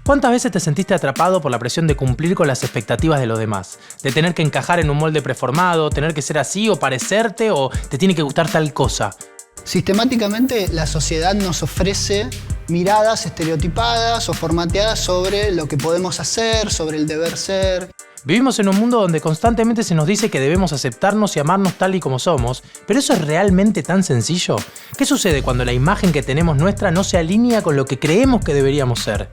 ¿Cuántas veces te sentiste atrapado por la presión de cumplir con las expectativas de los demás? De tener que encajar en un molde preformado, tener que ser así o parecerte o te tiene que gustar tal cosa. Sistemáticamente la sociedad nos ofrece miradas estereotipadas o formateadas sobre lo que podemos hacer, sobre el deber ser. Vivimos en un mundo donde constantemente se nos dice que debemos aceptarnos y amarnos tal y como somos, pero ¿eso es realmente tan sencillo? ¿Qué sucede cuando la imagen que tenemos nuestra no se alinea con lo que creemos que deberíamos ser?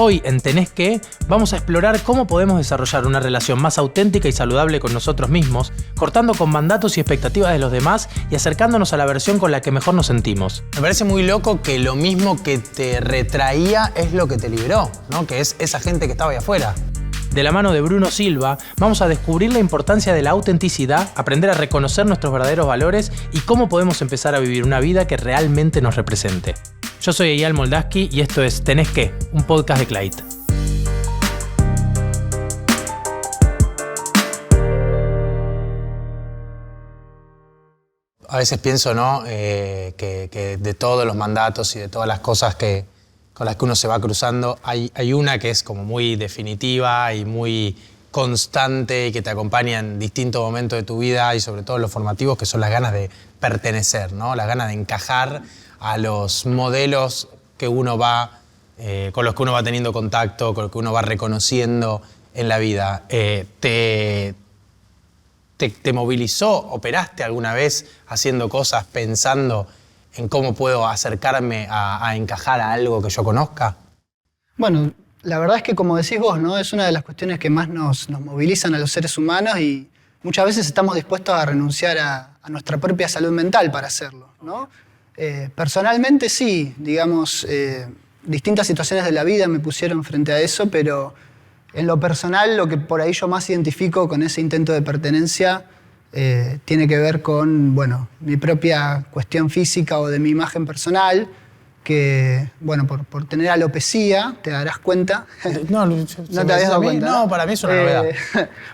Hoy en Tenés que, vamos a explorar cómo podemos desarrollar una relación más auténtica y saludable con nosotros mismos, cortando con mandatos y expectativas de los demás y acercándonos a la versión con la que mejor nos sentimos. Me parece muy loco que lo mismo que te retraía es lo que te liberó, ¿no? Que es esa gente que estaba ahí afuera. De la mano de Bruno Silva, vamos a descubrir la importancia de la autenticidad, aprender a reconocer nuestros verdaderos valores y cómo podemos empezar a vivir una vida que realmente nos represente. Yo soy Eyal Moldaski y esto es Tenés que, un podcast de Clyde. A veces pienso, ¿no? Que de todos los mandatos y de todas las cosas con las que uno se va cruzando, hay una que es como muy definitiva y muy constante y que te acompaña en distintos momentos de tu vida y sobre todo los formativos, que son las ganas de pertenecer, ¿no? Las ganas de encajar a los modelos que uno va, con los que uno va teniendo contacto, con los que uno va reconociendo en la vida. ¿Te movilizó? ¿Operaste alguna vez haciendo cosas pensando en cómo puedo acercarme a encajar a algo que yo conozca? Bueno, la verdad es que como decís vos, ¿no? Es una de las cuestiones que más nos movilizan a los seres humanos y muchas veces estamos dispuestos a renunciar a nuestra propia salud mental para hacerlo, ¿no? Personalmente sí, digamos, distintas situaciones de la vida me pusieron frente a eso, pero en lo personal lo que por ahí yo más identifico con ese intento de pertenencia tiene que ver con, bueno, mi propia cuestión física o de mi imagen personal, que, bueno, por tener alopecia, te darás cuenta. No te habías dado cuenta. No, para mí es una novedad.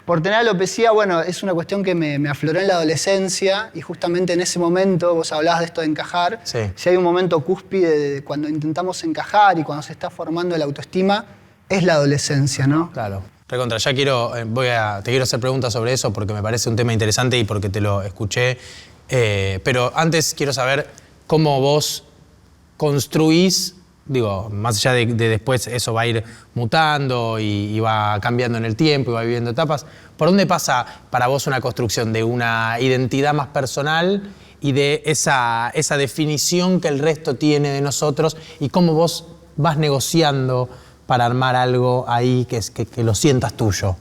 Por tener alopecia, bueno, es una cuestión que me afloró en la adolescencia y justamente en ese momento, vos hablabas de esto de encajar, sí. Si hay un momento cúspide de cuando intentamos encajar y cuando se está formando la autoestima, es la adolescencia, ¿no? Claro. Recontra, ya te quiero hacer preguntas sobre eso porque me parece un tema interesante y porque te lo escuché. Pero antes quiero saber cómo vos construís, digo, más allá de después eso va a ir mutando y va cambiando en el tiempo y va viviendo etapas, ¿por dónde pasa para vos una construcción de una identidad más personal y de esa definición que el resto tiene de nosotros y cómo vos vas negociando para armar algo ahí que lo sientas tuyo?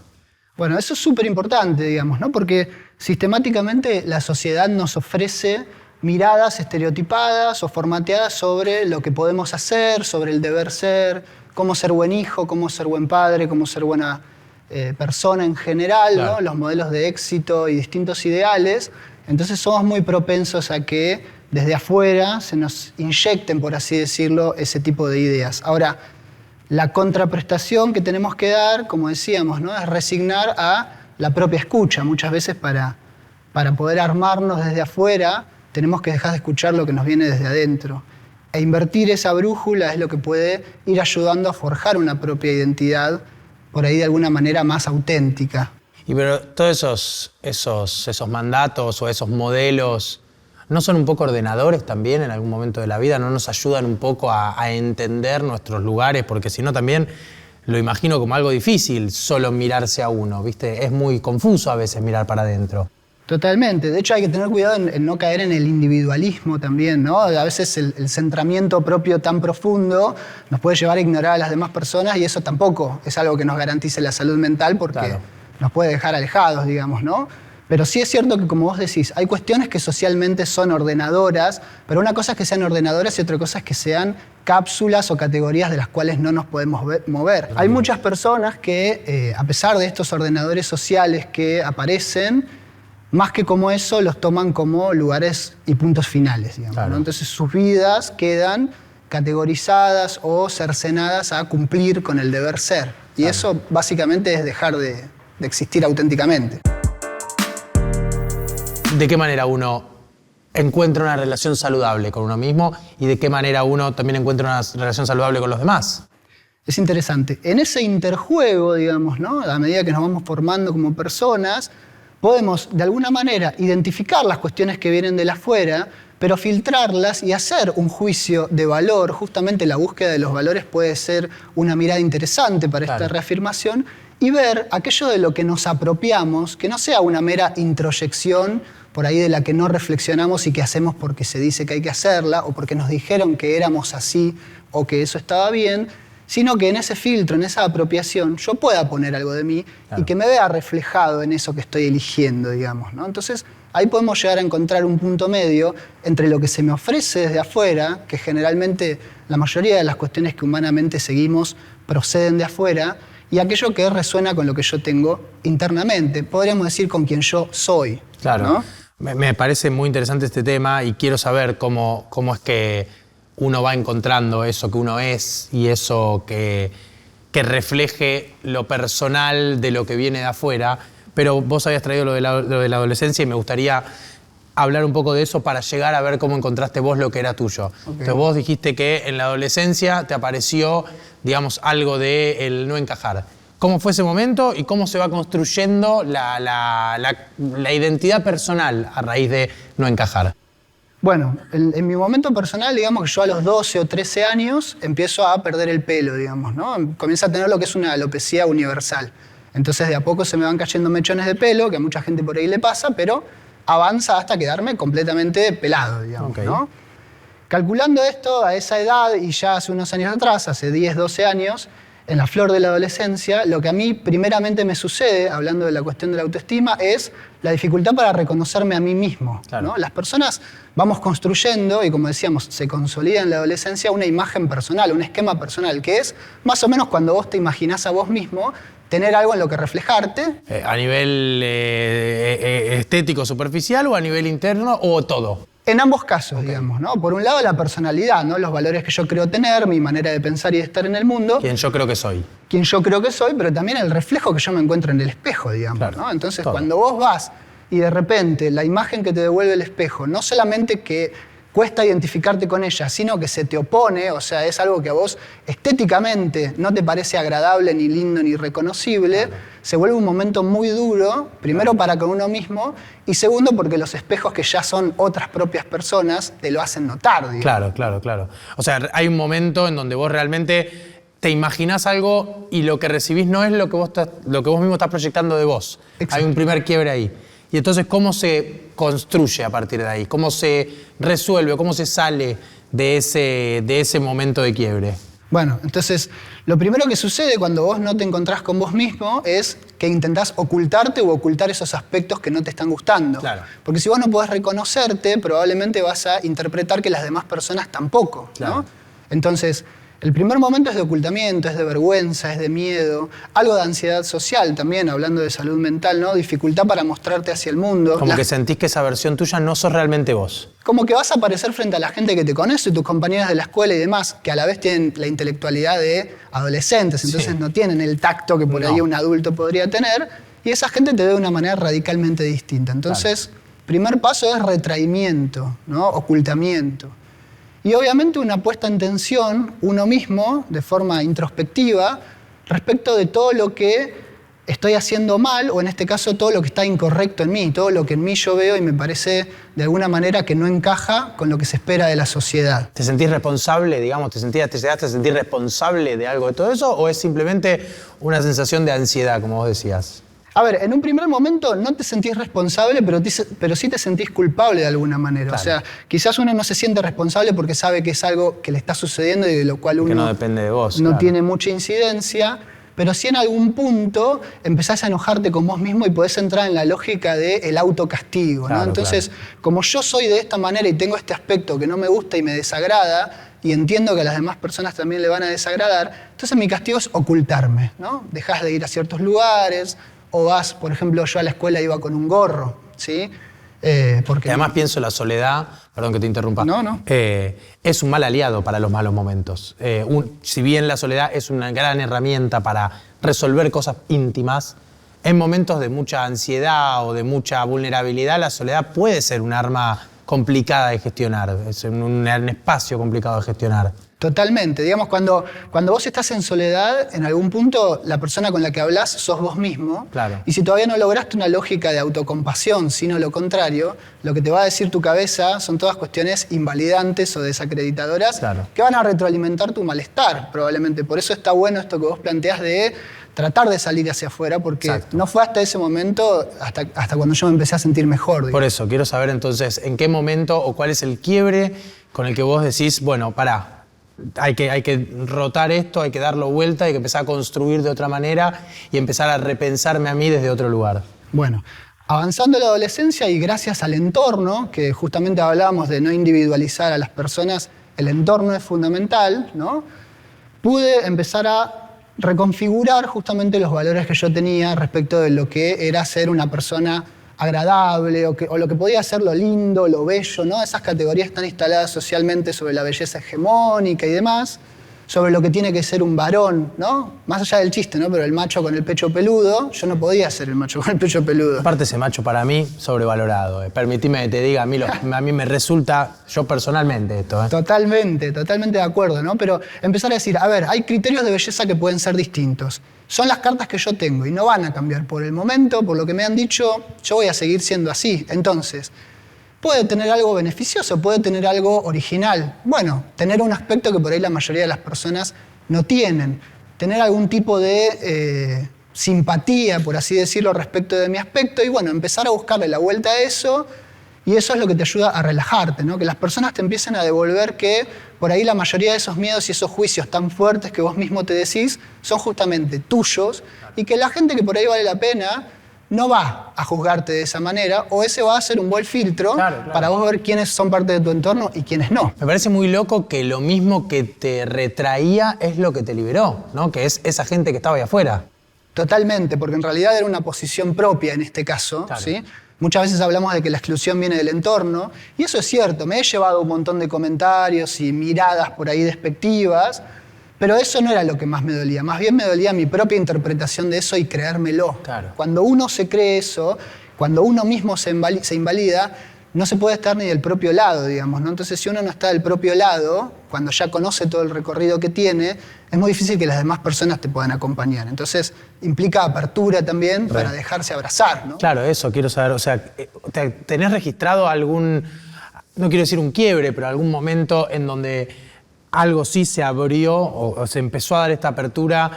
Bueno, eso es súper importante, digamos, ¿no? Porque sistemáticamente la sociedad nos ofrece miradas estereotipadas o formateadas sobre lo que podemos hacer, sobre el deber ser, cómo ser buen hijo, cómo ser buen padre, cómo ser buena persona en general, claro, ¿no? Los modelos de éxito y distintos ideales. Entonces somos muy propensos a que desde afuera se nos inyecten, por así decirlo, ese tipo de ideas. Ahora, la contraprestación que tenemos que dar, como decíamos, ¿no? Es resignar a la propia escucha. Muchas veces para poder armarnos desde afuera tenemos que dejar de escuchar lo que nos viene desde adentro. E invertir esa brújula es lo que puede ir ayudando a forjar una propia identidad, por ahí de alguna manera más auténtica. Y pero todos esos mandatos o esos modelos, ¿no son un poco ordenadores también en algún momento de la vida? ¿No nos ayudan un poco a entender nuestros lugares? Porque si no también lo imagino como algo difícil solo mirarse a uno, ¿viste? Es muy confuso a veces mirar para adentro. Totalmente. De hecho, hay que tener cuidado en no caer en el individualismo también, ¿no? A veces el centramiento propio tan profundo nos puede llevar a ignorar a las demás personas y eso tampoco es algo que nos garantice la salud mental porque claro, nos puede dejar alejados, digamos, ¿no? Pero sí es cierto que, como vos decís, hay cuestiones que socialmente son ordenadoras, pero una cosa es que sean ordenadoras y otra cosa es que sean cápsulas o categorías de las cuales no nos podemos mover. Hay muchas personas que, a pesar de estos ordenadores sociales que aparecen, más que como eso, los toman como lugares y puntos finales, digamos, claro, ¿no? Entonces sus vidas quedan categorizadas o cercenadas a cumplir con el deber ser. Y claro, eso básicamente es dejar de existir auténticamente. ¿De qué manera uno encuentra una relación saludable con uno mismo y de qué manera uno también encuentra una relación saludable con los demás? Es interesante. En ese interjuego, digamos, ¿no? A medida que nos vamos formando como personas, podemos de alguna manera identificar las cuestiones que vienen de afuera, pero filtrarlas y hacer un juicio de valor. Justamente la búsqueda de los valores puede ser una mirada interesante para esta reafirmación, y ver aquello de lo que nos apropiamos, que no sea una mera introyección por ahí de la que no reflexionamos y que hacemos porque se dice que hay que hacerla o porque nos dijeron que éramos así o que eso estaba bien, sino que en ese filtro, en esa apropiación, yo pueda poner algo de mí y que me vea reflejado en eso que estoy eligiendo, digamos, ¿no? Entonces, ahí podemos llegar a encontrar un punto medio entre lo que se me ofrece desde afuera, que generalmente la mayoría de las cuestiones que humanamente seguimos proceden de afuera, y aquello que resuena con lo que yo tengo internamente. Podríamos decir con quien yo soy. Claro. ¿No? Me parece muy interesante este tema y quiero saber cómo es que uno va encontrando eso que uno es y eso que refleje lo personal de lo que viene de afuera. Pero vos habías traído lo de la adolescencia y me gustaría hablar un poco de eso para llegar a ver cómo encontraste vos lo que era tuyo. Okay. Entonces vos dijiste que en la adolescencia te apareció, digamos, algo de el no encajar. ¿Cómo fue ese momento y cómo se va construyendo la identidad personal a raíz de no encajar? Bueno, en mi momento personal, digamos que yo a los 12 o 13 años empiezo a perder el pelo, digamos, ¿no? Comienzo a tener lo que es una alopecia universal. Entonces de a poco se me van cayendo mechones de pelo, que a mucha gente por ahí le pasa, pero avanza hasta quedarme completamente pelado, digamos, ¿no? Calculando esto a esa edad y ya hace unos años atrás, hace 10, 12 años, en la flor de la adolescencia, lo que a mí primeramente me sucede, hablando de la cuestión de la autoestima, es la dificultad para reconocerme a mí mismo, ¿no? Las personas vamos construyendo, y como decíamos, se consolida en la adolescencia una imagen personal, un esquema personal, que es más o menos cuando vos te imaginás a vos mismo tener algo en lo que reflejarte. ¿A nivel estético, superficial o a nivel interno o todo? En ambos casos, digamos, ¿no? Por un lado, la personalidad, ¿no? Los valores que yo creo tener, mi manera de pensar y de estar en el mundo. Quien yo creo que soy. Quien yo creo que soy, pero también el reflejo que yo me encuentro en el espejo, digamos, claro, ¿no? Entonces, cuando vos vas y de repente la imagen que te devuelve el espejo, no solamente que cuesta identificarte con ella, sino que se te opone, o sea, es algo que a vos estéticamente no te parece agradable, ni lindo, ni reconocible, se vuelve un momento muy duro, primero para con uno mismo, y segundo porque los espejos que ya son otras propias personas te lo hacen notar, digamos. Claro. O sea, hay un momento en donde vos realmente te imaginás algo y lo que recibís no es lo que vos mismo estás proyectando de vos. Exacto. Hay un primer quiebre ahí. Y entonces, ¿cómo se construye a partir de ahí? ¿Cómo se resuelve? ¿Cómo se sale de ese momento de quiebre? Bueno, entonces, lo primero que sucede cuando vos no te encontrás con vos mismo es que intentás ocultarte o ocultar esos aspectos que no te están gustando. Claro. Porque si vos no podés reconocerte, probablemente vas a interpretar que las demás personas tampoco, claro, ¿no? Entonces, el primer momento es de ocultamiento, es de vergüenza, es de miedo, algo de ansiedad social también, hablando de salud mental, ¿no? Dificultad para mostrarte hacia el mundo. Como que sentís que esa versión tuya no sos realmente vos. Como que vas a aparecer frente a la gente que te conoce, tus compañeras de la escuela y demás, que a la vez tienen la intelectualidad de adolescentes, entonces no tienen el tacto que por ahí un adulto podría tener, y esa gente te ve de una manera radicalmente distinta. Entonces, primer paso es retraimiento, ¿no? Ocultamiento. Y obviamente una puesta en tensión uno mismo, de forma introspectiva, respecto de todo lo que estoy haciendo mal, o en este caso todo lo que está incorrecto en mí, todo lo que en mí yo veo y me parece de alguna manera que no encaja con lo que se espera de la sociedad. ¿Te sentís responsable, digamos, te llegaste a sentir responsable de algo de todo eso, o es simplemente una sensación de ansiedad, como vos decías? A ver, en un primer momento no te sentís responsable, pero sí te sentís culpable de alguna manera. Claro. O sea, quizás uno no se siente responsable porque sabe que es algo que le está sucediendo y de lo cual uno que no depende de vos, no tiene mucha incidencia, pero sí en algún punto empezás a enojarte con vos mismo y podés entrar en la lógica del autocastigo, ¿no? Entonces, como yo soy de esta manera y tengo este aspecto que no me gusta y me desagrada, y entiendo que a las demás personas también le van a desagradar, entonces mi castigo es ocultarme, ¿no? Dejás de ir a ciertos lugares, o vas, por ejemplo, yo a la escuela iba con un gorro, ¿sí? Porque además pienso la soledad, perdón que te interrumpa, es un mal aliado para los malos momentos. Si bien la soledad es una gran herramienta para resolver cosas íntimas, en momentos de mucha ansiedad o de mucha vulnerabilidad, la soledad puede ser un arma complicada de gestionar, es un espacio complicado de gestionar. Totalmente. Digamos, cuando vos estás en soledad, en algún punto la persona con la que hablas sos vos mismo. Claro. Y si todavía no lograste una lógica de autocompasión, sino lo contrario, lo que te va a decir tu cabeza son todas cuestiones invalidantes o desacreditadoras que van a retroalimentar tu malestar, probablemente. Por eso está bueno esto que vos planteás de tratar de salir hacia afuera, porque no fue hasta ese momento, hasta cuando yo me empecé a sentir mejor. Digamos. Por eso, quiero saber entonces, ¿en qué momento o cuál es el quiebre con el que vos decís, bueno, pará, hay que rotar esto, hay que darlo vuelta, hay que empezar a construir de otra manera y empezar a repensarme a mí desde otro lugar? Bueno, avanzando en la adolescencia y gracias al entorno, que justamente hablábamos de no individualizar a las personas, el entorno es fundamental, ¿no? Pude empezar a reconfigurar justamente los valores que yo tenía respecto de lo que era ser una persona agradable o lo que podía ser lo lindo, lo bello, ¿no? Esas categorías están instaladas socialmente sobre la belleza hegemónica y demás, sobre lo que tiene que ser un varón, ¿no? Más allá del chiste, ¿no? Pero el macho con el pecho peludo, yo no podía ser el macho con el pecho peludo. Aparte ese macho para mí sobrevalorado. Permitime que te diga, a mí me resulta, yo personalmente esto. Totalmente de acuerdo, ¿no? Pero empezar a decir, a ver, hay criterios de belleza que pueden ser distintos. Son las cartas que yo tengo y no van a cambiar por el momento, por lo que me han dicho, yo voy a seguir siendo así. Entonces, puede tener algo beneficioso, puede tener algo original. Bueno, tener un aspecto que por ahí la mayoría de las personas no tienen. Tener algún tipo de simpatía, por así decirlo, respecto de mi aspecto y bueno, empezar a buscarle la vuelta a eso y eso es lo que te ayuda a relajarte, ¿no? Que las personas te empiecen a devolver que por ahí la mayoría de esos miedos y esos juicios tan fuertes que vos mismo te decís son justamente tuyos y que la gente que por ahí vale la pena no va a juzgarte de esa manera o ese va a ser un buen filtro para vos ver quiénes son parte de tu entorno y quiénes no. Me parece muy loco que lo mismo que te retraía es lo que te liberó, ¿no? Que es esa gente que estaba ahí afuera. Totalmente, porque en realidad era una posición propia en este caso, ¿sí? Muchas veces hablamos de que la exclusión viene del entorno y eso es cierto, me he llevado un montón de comentarios y miradas por ahí despectivas, pero eso no era lo que más me dolía, más bien me dolía mi propia interpretación de eso y creérmelo. Cuando uno se cree eso, cuando uno mismo se invalida, no se puede estar ni del propio lado, digamos, ¿no? Entonces, si uno no está del propio lado, cuando ya conoce todo el recorrido que tiene, es muy difícil que las demás personas te puedan acompañar. Entonces, implica apertura también para dejarse abrazar, ¿no? Claro, eso quiero saber. O sea, ¿tenés registrado algún, no quiero decir un quiebre, pero algún momento en donde algo sí se abrió o se empezó a dar esta apertura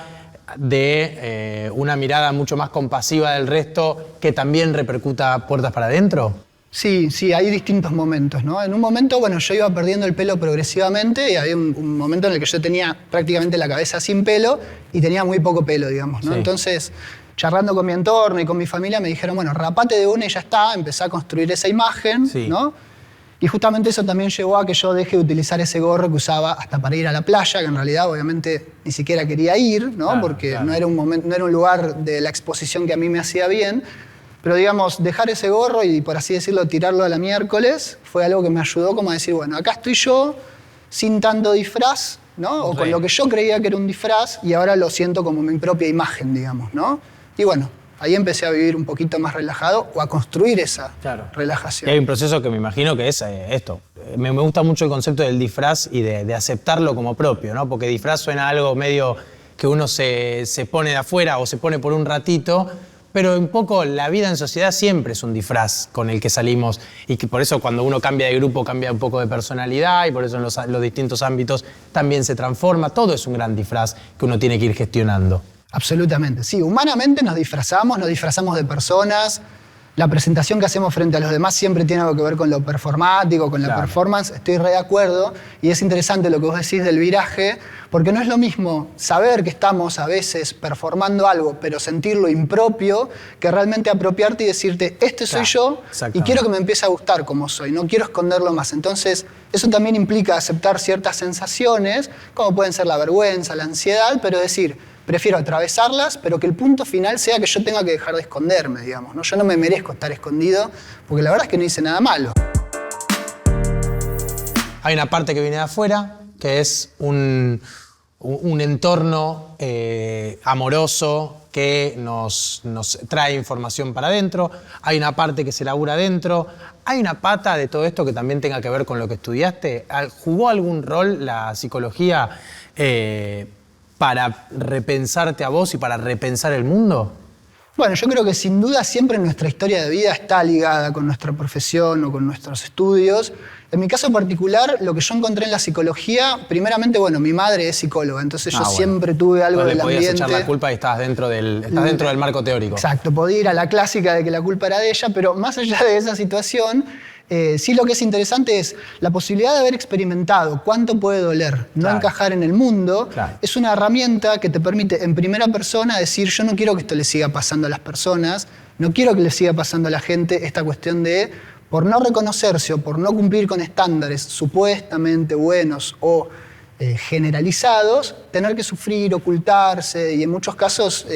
de una mirada mucho más compasiva del resto que también repercuta puertas para adentro? Sí, hay distintos momentos, ¿no? En un momento, bueno, yo iba perdiendo el pelo progresivamente y había un momento en el que yo tenía prácticamente la cabeza sin pelo y tenía muy poco pelo, digamos, ¿no? Entonces, charlando con mi entorno y con mi familia, me dijeron, bueno, rapate de una y ya está, empecé a construir esa imagen, ¿no? Y justamente eso también llevó a que yo deje de utilizar ese gorro que usaba hasta para ir a la playa, que en realidad obviamente ni siquiera quería ir, ¿no? Porque no era un momento, no era un lugar de la exposición que a mí me hacía bien. Pero digamos, dejar ese gorro y por así decirlo, tirarlo a la miércoles, fue algo que me ayudó como a decir, bueno, acá estoy yo, sin tanto disfraz, ¿no? O con lo que yo creía que era un disfraz y ahora lo siento como mi propia imagen, digamos, ¿no? Y bueno, ahí empecé a vivir un poquito más relajado o a construir esa relajación. Y hay un proceso que me imagino que es esto. Me gusta mucho el concepto del disfraz y de aceptarlo como propio, ¿no? Porque disfraz suena a algo medio que uno se pone de afuera o se pone por un ratito, pero un poco la vida en sociedad siempre es un disfraz con el que salimos y que por eso cuando uno cambia de grupo cambia un poco de personalidad y por eso en los distintos ámbitos también se transforma. Todo es un gran disfraz que uno tiene que ir gestionando. Absolutamente, sí. Humanamente nos disfrazamos de personas. La presentación que hacemos frente a los demás siempre tiene algo que ver con lo performático, con la performance. Estoy re de acuerdo. Y es interesante lo que vos decís del viraje, porque no es lo mismo saber que estamos a veces performando algo, pero sentirlo impropio, que realmente apropiarte y decirte, este soy yo y quiero que me empiece a gustar como soy, no quiero esconderlo más. Entonces, eso también implica aceptar ciertas sensaciones, como pueden ser la vergüenza, la ansiedad, pero decir, prefiero atravesarlas, pero que el punto final sea que yo tenga que dejar de esconderme, digamos, ¿no? Yo no me merezco estar escondido, porque la verdad es que no hice nada malo. Hay una parte que viene de afuera, que es un entorno amoroso que nos trae información para adentro, hay una parte que se labura adentro, hay una pata de todo esto que también tenga que ver con lo que estudiaste. ¿Jugó algún rol la psicología para repensarte a vos y para repensar el mundo? Bueno, yo creo que sin duda siempre nuestra historia de vida está ligada con nuestra profesión o con nuestros estudios. En mi caso particular, lo que yo encontré en la psicología, primeramente, bueno, mi madre es psicóloga, entonces yo siempre tuve algo del ambiente. Le podías echar la culpa y estás dentro del marco teórico. Exacto, podía ir a la clásica de que la culpa era de ella, pero más allá de esa situación, sí lo que es interesante es la posibilidad de haber experimentado cuánto puede doler no encajar en el mundo. Claro. Es una herramienta que te permite en primera persona decir, yo no quiero que esto le siga pasando a las personas, no quiero que le siga pasando a la gente esta cuestión de, por no reconocerse o por no cumplir con estándares supuestamente buenos o generalizados, tener que sufrir, ocultarse y en muchos casos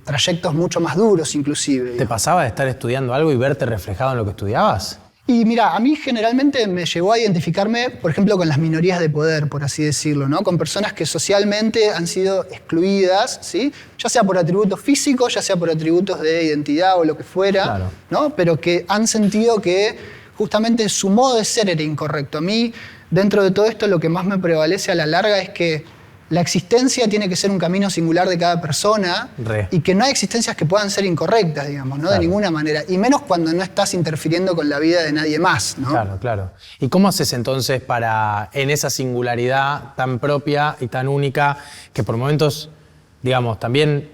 trayectos mucho más duros inclusive. ¿Te pasaba de estar estudiando algo y verte reflejado en lo que estudiabas? Y mira, a mí generalmente me llegó a identificarme, por ejemplo, con las minorías de poder, por así decirlo, ¿no? Con personas que socialmente han sido excluidas, ¿sí? Ya sea por atributos físicos, ya sea por atributos de identidad o lo que fuera, claro, ¿no? Pero que han sentido que justamente su modo de ser era incorrecto. A mí, dentro de todo esto, lo que más me prevalece a la larga es que la existencia tiene que ser un camino singular de cada persona y que no hay existencias que puedan ser incorrectas, digamos, ¿no? Claro. De ninguna manera. Y menos cuando no estás interfiriendo con la vida de nadie más, ¿no? Claro, claro. ¿Y cómo haces entonces para, en esa singularidad tan propia y tan única, que por momentos, digamos, también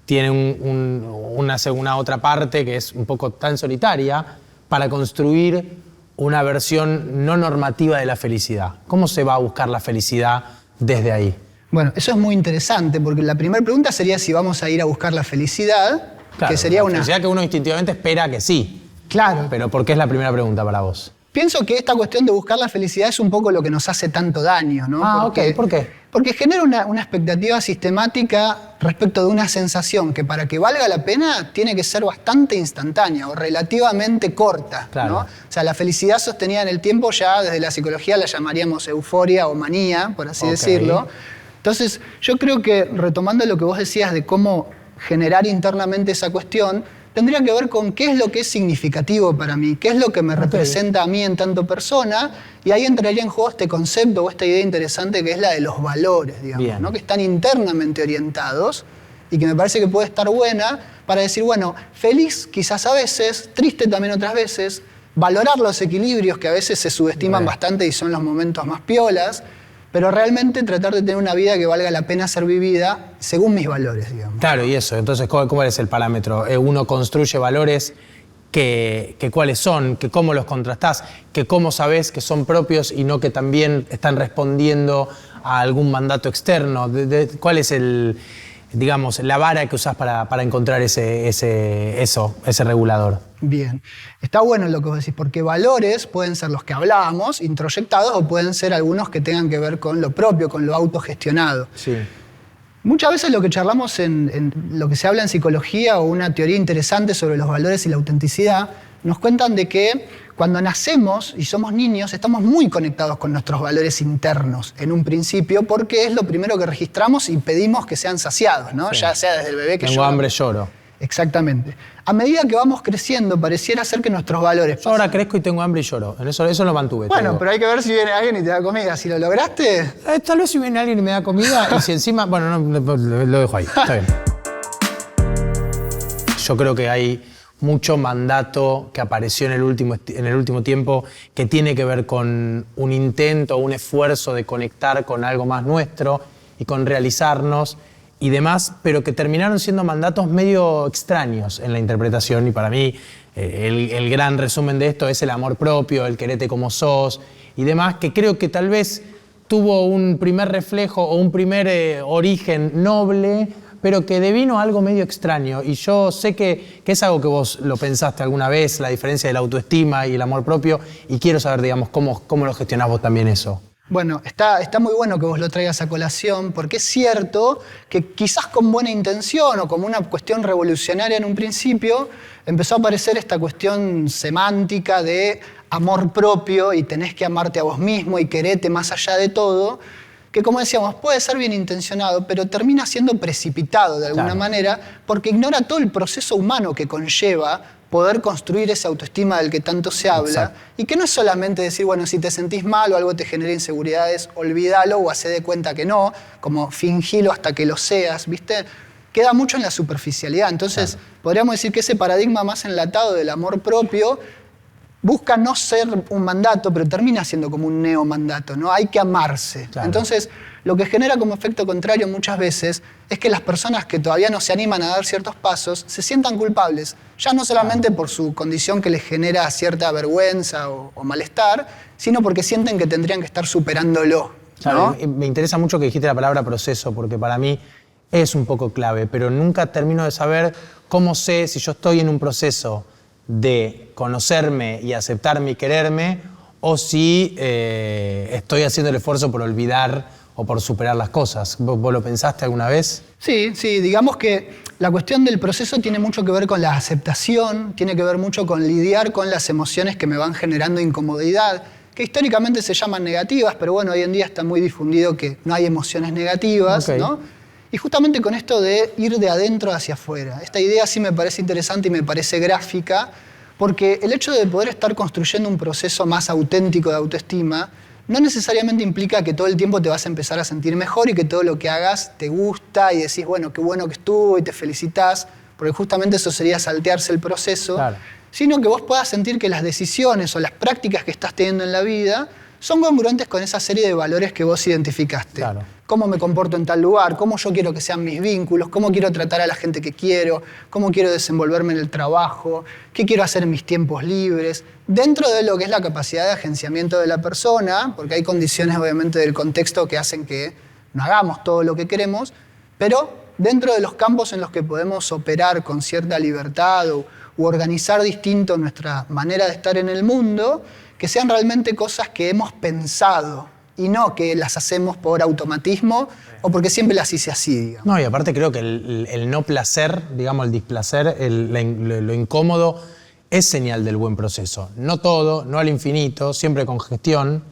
tiene una otra parte que es un poco tan solitaria, para construir una versión no normativa de la felicidad? ¿Cómo se va a buscar la felicidad desde ahí? Bueno, eso es muy interesante, porque la primera pregunta sería si vamos a ir a buscar la felicidad, claro, que sería una felicidad que uno instintivamente espera que sí. Claro. Pero ¿por qué es la primera pregunta para vos? Pienso que esta cuestión de buscar la felicidad es un poco lo que nos hace tanto daño, ¿no? Ok. ¿Por qué? Porque genera una expectativa sistemática respecto de una sensación que para que valga la pena tiene que ser bastante instantánea o relativamente corta, claro, ¿no? O sea, la felicidad sostenida en el tiempo ya desde la psicología la llamaríamos euforia o manía, por así decirlo. Entonces, yo creo que retomando lo que vos decías de cómo generar internamente esa cuestión, tendría que ver con qué es lo que es significativo para mí, qué es lo que me representa a mí en tanto persona, y ahí entraría en juego este concepto o esta idea interesante que es la de los valores, digamos, ¿no? Que están internamente orientados y que me parece que puede estar buena para decir, bueno, feliz quizás a veces, triste también otras veces, valorar los equilibrios que a veces se subestiman bastante y son los momentos más piolas, pero realmente tratar de tener una vida que valga la pena ser vivida según mis valores, digamos. Claro, y eso. Entonces, ¿cuál es el parámetro? Uno construye valores que cuáles son, que cómo los contrastás, que cómo sabés que son propios y no que también están respondiendo a algún mandato externo. ¿Cuál es digamos, la vara que usás para encontrar ese regulador? Bien. Está bueno lo que vos decís, porque valores pueden ser los que hablábamos, introyectados, o pueden ser algunos que tengan que ver con lo propio, con lo autogestionado. Sí. Muchas veces lo que charlamos en lo que se habla en psicología o una teoría interesante sobre los valores y la autenticidad, nos cuentan de que cuando nacemos y somos niños estamos muy conectados con nuestros valores internos en un principio porque es lo primero que registramos y pedimos que sean saciados, ¿no? Sí. Ya sea desde el bebé que Tengo hambre, lloro. Exactamente. A medida que vamos creciendo, pareciera ser que nuestros valores... Yo ahora crezco y tengo hambre y lloro. En eso lo mantuve. Bueno, todo. Pero hay que ver si viene alguien y te da comida. Si lo lograste... Tal vez si viene alguien y me da comida y si encima... Bueno, no, lo dejo ahí. Está bien. Yo creo que hay mucho mandato que apareció en el último tiempo que tiene que ver con un intento, un esfuerzo de conectar con algo más nuestro y con realizarnos y demás, pero que terminaron siendo mandatos medio extraños en la interpretación. Y para mí el gran resumen de esto es el amor propio, el quererte como sos y demás, que creo que tal vez tuvo un primer reflejo o un primer origen noble, pero que devino algo medio extraño. Y yo sé que es algo que vos lo pensaste alguna vez, la diferencia de la autoestima y el amor propio, y quiero saber, digamos, cómo lo gestionás vos también eso. Bueno, está muy bueno que vos lo traigas a colación, porque es cierto que quizás con buena intención o como una cuestión revolucionaria en un principio, empezó a aparecer esta cuestión semántica de amor propio y tenés que amarte a vos mismo y quererte más allá de todo, que, como decíamos, puede ser bien intencionado, pero termina siendo precipitado de alguna manera porque ignora todo el proceso humano que conlleva poder construir esa autoestima del que tanto se habla. Y que no es solamente decir, bueno, si te sentís mal o algo te genera inseguridades, olvídalo o hacé de cuenta que no, como fingilo hasta que lo seas, ¿viste? Queda mucho en la superficialidad. Entonces, podríamos decir que ese paradigma más enlatado del amor propio busca no ser un mandato, pero termina siendo como un neomandato, ¿no? Hay que amarse. Entonces, lo que genera como efecto contrario muchas veces es que las personas que todavía no se animan a dar ciertos pasos se sientan culpables, ya no solamente por su condición que les genera cierta vergüenza o malestar, sino porque sienten que tendrían que estar superándolo, ¿no? Me interesa mucho que dijiste la palabra proceso, porque para mí es un poco clave, pero nunca termino de saber cómo sé si yo estoy en un proceso de conocerme y aceptarme y quererme, o si estoy haciendo el esfuerzo por olvidar o por superar las cosas. ¿Vos lo pensaste alguna vez? Sí, digamos que la cuestión del proceso tiene mucho que ver con la aceptación, tiene que ver mucho con lidiar con las emociones que me van generando incomodidad, que históricamente se llaman negativas, pero bueno, hoy en día está muy difundido que no hay emociones negativas, ¿no? Y justamente con esto de ir de adentro hacia afuera. Esta idea sí me parece interesante y me parece gráfica, porque el hecho de poder estar construyendo un proceso más auténtico de autoestima no necesariamente implica que todo el tiempo te vas a empezar a sentir mejor y que todo lo que hagas te gusta y decís, bueno, qué bueno que estuvo y te felicitas, porque justamente eso sería saltearse el proceso, sino que vos puedas sentir que las decisiones o las prácticas que estás teniendo en la vida son congruentes con esa serie de valores que vos identificaste. Cómo me comporto en tal lugar, cómo yo quiero que sean mis vínculos, cómo quiero tratar a la gente que quiero, cómo quiero desenvolverme en el trabajo, qué quiero hacer en mis tiempos libres, dentro de lo que es la capacidad de agenciamiento de la persona, porque hay condiciones obviamente del contexto que hacen que no hagamos todo lo que queremos, pero dentro de los campos en los que podemos operar con cierta libertad u organizar distinto nuestra manera de estar en el mundo, que sean realmente cosas que hemos pensado y no que las hacemos por automatismo o porque siempre las hice así, digamos. No, y aparte creo que el no placer, digamos, el displacer, lo incómodo, es señal del buen proceso. No todo, no al infinito, siempre con gestión,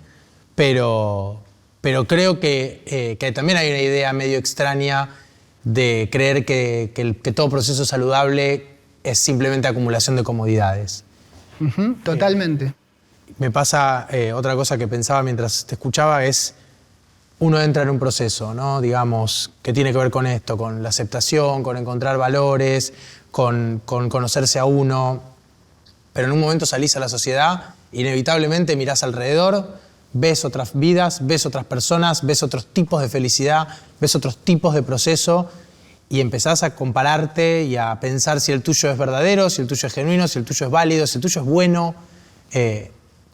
pero creo que también hay una idea medio extraña de creer que todo proceso saludable es simplemente acumulación de comodidades. Totalmente. Me pasa otra cosa que pensaba mientras te escuchaba, es uno entra en un proceso, ¿no? Digamos, que tiene que ver con esto, con la aceptación, con encontrar valores, con conocerse a uno, pero en un momento salís a la sociedad, inevitablemente mirás alrededor, ves otras vidas, ves otras personas, ves otros tipos de felicidad, ves otros tipos de proceso y empezás a compararte y a pensar si el tuyo es verdadero, si el tuyo es genuino, si el tuyo es válido, si el tuyo es bueno.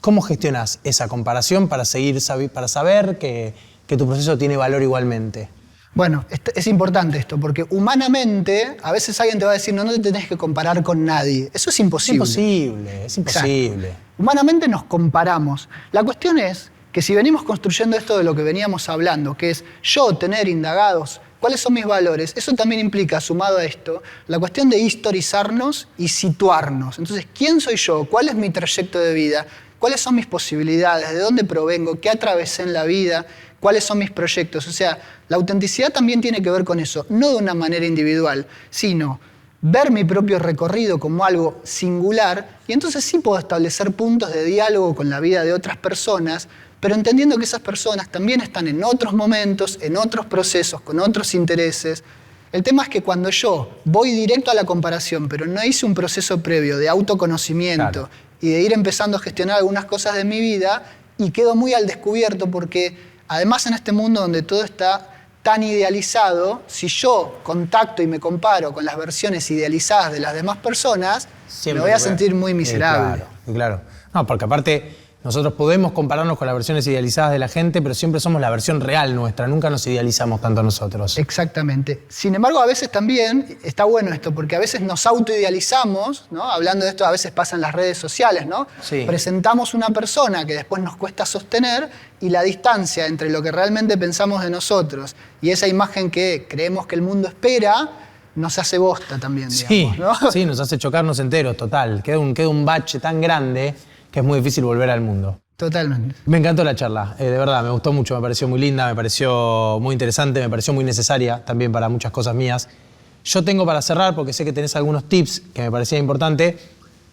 ¿Cómo gestionas esa comparación para saber que tu proceso tiene valor igualmente? Bueno, es importante esto, porque humanamente a veces alguien te va a decir, no te tenés que comparar con nadie. Eso es imposible. Es imposible. Exacto. Humanamente nos comparamos. La cuestión es que si venimos construyendo esto de lo que veníamos hablando, que es yo tener indagados cuáles son mis valores, eso también implica, sumado a esto, la cuestión de historizarnos y situarnos. Entonces, ¿quién soy yo? ¿Cuál es mi trayecto de vida? ¿Cuáles son mis posibilidades? ¿De dónde provengo? ¿Qué atravesé en la vida? ¿Cuáles son mis proyectos? O sea, la autenticidad también tiene que ver con eso, no de una manera individual, sino ver mi propio recorrido como algo singular y entonces sí puedo establecer puntos de diálogo con la vida de otras personas, pero entendiendo que esas personas también están en otros momentos, en otros procesos, con otros intereses. El tema es que cuando yo voy directo a la comparación, pero no hice un proceso previo de autoconocimiento y de ir empezando a gestionar algunas cosas de mi vida, y quedo muy al descubierto porque además en este mundo donde todo está tan idealizado, si yo contacto y me comparo con las versiones idealizadas de las demás personas, me voy a sentir muy miserable. Claro. No, porque aparte nosotros podemos compararnos con las versiones idealizadas de la gente, pero siempre somos la versión real nuestra, nunca nos idealizamos tanto nosotros. Exactamente. Sin embargo, a veces también, está bueno esto, porque a veces nos autoidealizamos, ¿no? Hablando de esto, a veces pasa en las redes sociales, ¿no? Sí. Presentamos una persona que después nos cuesta sostener y la distancia entre lo que realmente pensamos de nosotros y esa imagen que creemos que el mundo espera, nos hace bosta también, digamos, ¿no? Sí, nos hace chocarnos enteros, total. Queda un bache tan grande que es muy difícil volver al mundo. Totalmente. Me encantó la charla, de verdad, me gustó mucho, me pareció muy linda, me pareció muy interesante, me pareció muy necesaria también para muchas cosas mías. Yo tengo para cerrar, porque sé que tenés algunos tips que me parecían importantes,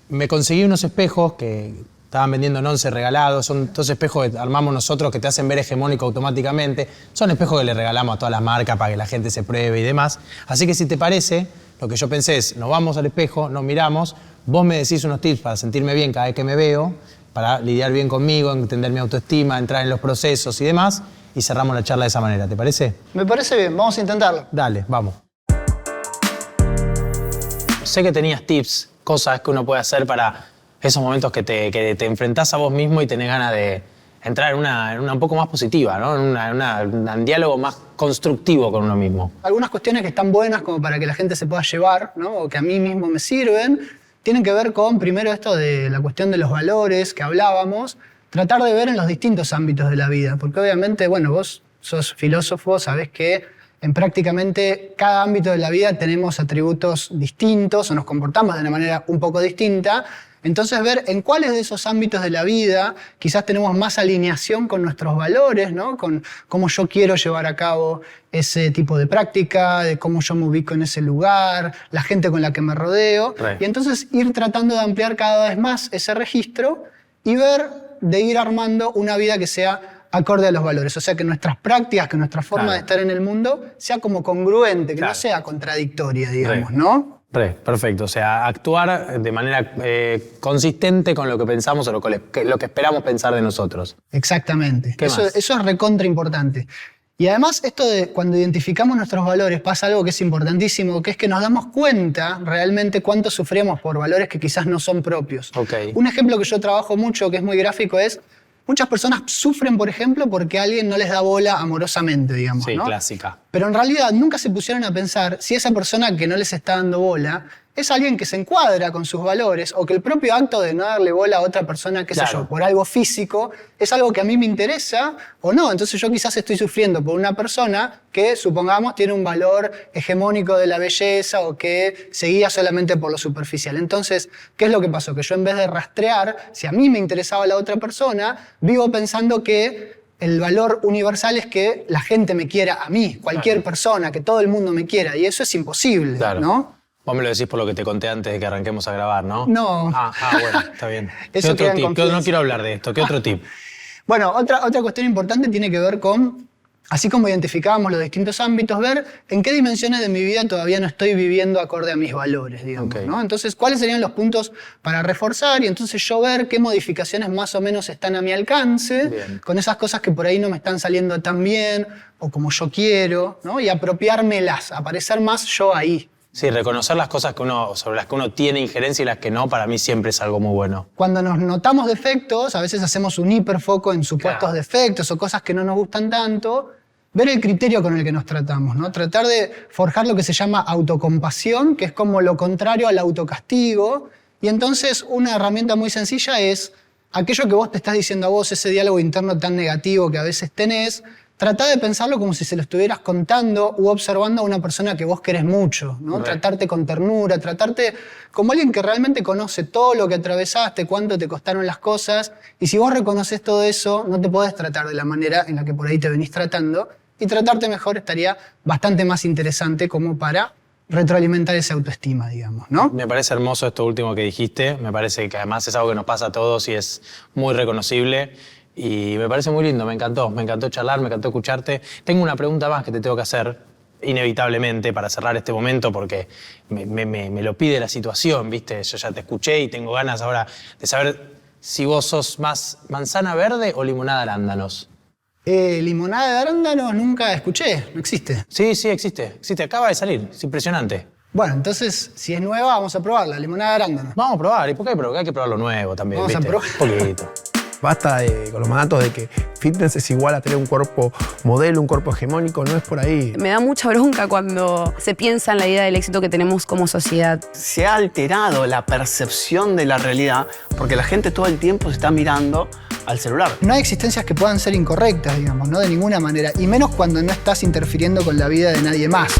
me conseguí unos espejos que estaban vendiendo en 11 regalados, son 2 espejos que armamos nosotros que te hacen ver hegemónico automáticamente, son espejos que le regalamos a todas las marcas para que la gente se pruebe y demás. Así que si te parece, lo que yo pensé es, nos vamos al espejo, nos miramos, vos me decís unos tips para sentirme bien cada vez que me veo, para lidiar bien conmigo, entender mi autoestima, entrar en los procesos y demás, y cerramos la charla de esa manera, ¿te parece? Me parece bien, vamos a intentarlo. Dale, vamos. Sé que tenías tips, cosas que uno puede hacer para esos momentos que te enfrentás a vos mismo y tenés ganas de entrar en una un poco más positiva, ¿no? En un diálogo más constructivo con uno mismo. Algunas cuestiones que están buenas como para que la gente se pueda llevar, ¿no? O que a mí mismo me sirven, tienen que ver con, primero, esto de la cuestión de los valores que hablábamos, tratar de ver en los distintos ámbitos de la vida, porque obviamente, bueno, vos sos filósofo, sabés que en prácticamente cada ámbito de la vida tenemos atributos distintos o nos comportamos de una manera un poco distinta. Entonces, ver en cuáles de esos ámbitos de la vida quizás tenemos más alineación con nuestros valores, ¿no? Con cómo yo quiero llevar a cabo ese tipo de práctica, de cómo yo me ubico en ese lugar, la gente con la que me rodeo. Y entonces ir tratando de ampliar cada vez más ese registro y ver de ir armando una vida que sea acorde a los valores. O sea, que nuestras prácticas, que nuestra forma de estar en el mundo sea como congruente, que no sea contradictoria, digamos, ¿no? Perfecto. O sea, actuar de manera consistente con lo que pensamos o lo que esperamos pensar de nosotros. Exactamente. ¿Qué más? Eso es recontra importante. Y además, esto de cuando identificamos nuestros valores, pasa algo que es importantísimo, que es que nos damos cuenta realmente cuánto sufrimos por valores que quizás no son propios. Un ejemplo que yo trabajo mucho, que es muy gráfico, es muchas personas sufren, por ejemplo, porque alguien no les da bola amorosamente, digamos, Sí, ¿no? clásica. Pero en realidad nunca se pusieron a pensar si esa persona que no les está dando bola es alguien que se encuadra con sus valores o que el propio acto de no darle bola a otra persona, qué sé yo, por algo físico, es algo que a mí me interesa o no. Entonces yo quizás estoy sufriendo por una persona que, supongamos, tiene un valor hegemónico de la belleza o que se guía solamente por lo superficial. Entonces, ¿qué es lo que pasó? Que yo, en vez de rastrear si a mí me interesaba la otra persona, vivo pensando que el valor universal es que la gente me quiera a mí, cualquier persona, que todo el mundo me quiera. Y eso es imposible, ¿no? Vos me lo decís por lo que te conté antes de que arranquemos a grabar, ¿no? No. Bueno, está bien. ¿Qué Eso otro queda en tip? confianza. No quiero hablar de esto. ¿Qué otro tip? Bueno, otra cuestión importante tiene que ver con, así como identificábamos los distintos ámbitos, ver en qué dimensiones de mi vida todavía no estoy viviendo acorde a mis valores, digamos, ¿no? Entonces, ¿cuáles serían los puntos para reforzar? Y entonces yo ver qué modificaciones más o menos están a mi alcance, con esas cosas que por ahí no me están saliendo tan bien o como yo quiero, ¿no? Y apropiármelas, aparecer más yo ahí. Sí, reconocer las cosas sobre las que uno tiene injerencia y las que no, para mí siempre es algo muy bueno. Cuando nos notamos defectos, a veces hacemos un hiperfoco en supuestos defectos o cosas que no nos gustan tanto. Ver el criterio con el que nos tratamos, ¿no? Tratar de forjar lo que se llama autocompasión, que es como lo contrario al autocastigo. Y entonces una herramienta muy sencilla es aquello que vos te estás diciendo a vos, ese diálogo interno tan negativo que a veces tenés, tratá de pensarlo como si se lo estuvieras contando u observando a una persona que vos querés mucho, ¿no? Tratarte con ternura, tratarte como alguien que realmente conoce todo lo que atravesaste, cuánto te costaron las cosas. Y si vos reconoces todo eso, no te podés tratar de la manera en la que por ahí te venís tratando. Y tratarte mejor estaría bastante más interesante como para retroalimentar esa autoestima, digamos, ¿no? Me parece hermoso esto último que dijiste. Me parece que además es algo que nos pasa a todos y es muy reconocible. Y me parece muy lindo, me encantó charlar, me encantó escucharte. Tengo una pregunta más que te tengo que hacer, inevitablemente, para cerrar este momento, porque me lo pide la situación, ¿viste? Yo ya te escuché y tengo ganas ahora de saber si vos sos más manzana verde o limonada de arándanos. Limonada de arándanos nunca escuché, no existe. Sí, existe, acaba de salir, es impresionante. Bueno, entonces, si es nueva, vamos a probarla, limonada de arándanos. Vamos a probar, ¿y por qué? Pero hay que probar lo nuevo también, Vamos ¿viste? a probar. Un poquito. Basta con los mandatos de que fitness es igual a tener un cuerpo modelo, un cuerpo hegemónico, no es por ahí. Me da mucha bronca cuando se piensa en la idea del éxito que tenemos como sociedad. Se ha alterado la percepción de la realidad porque la gente todo el tiempo se está mirando al celular. No hay existencias que puedan ser incorrectas, digamos, ¿no? De ninguna manera. Y menos cuando no estás interfiriendo con la vida de nadie más.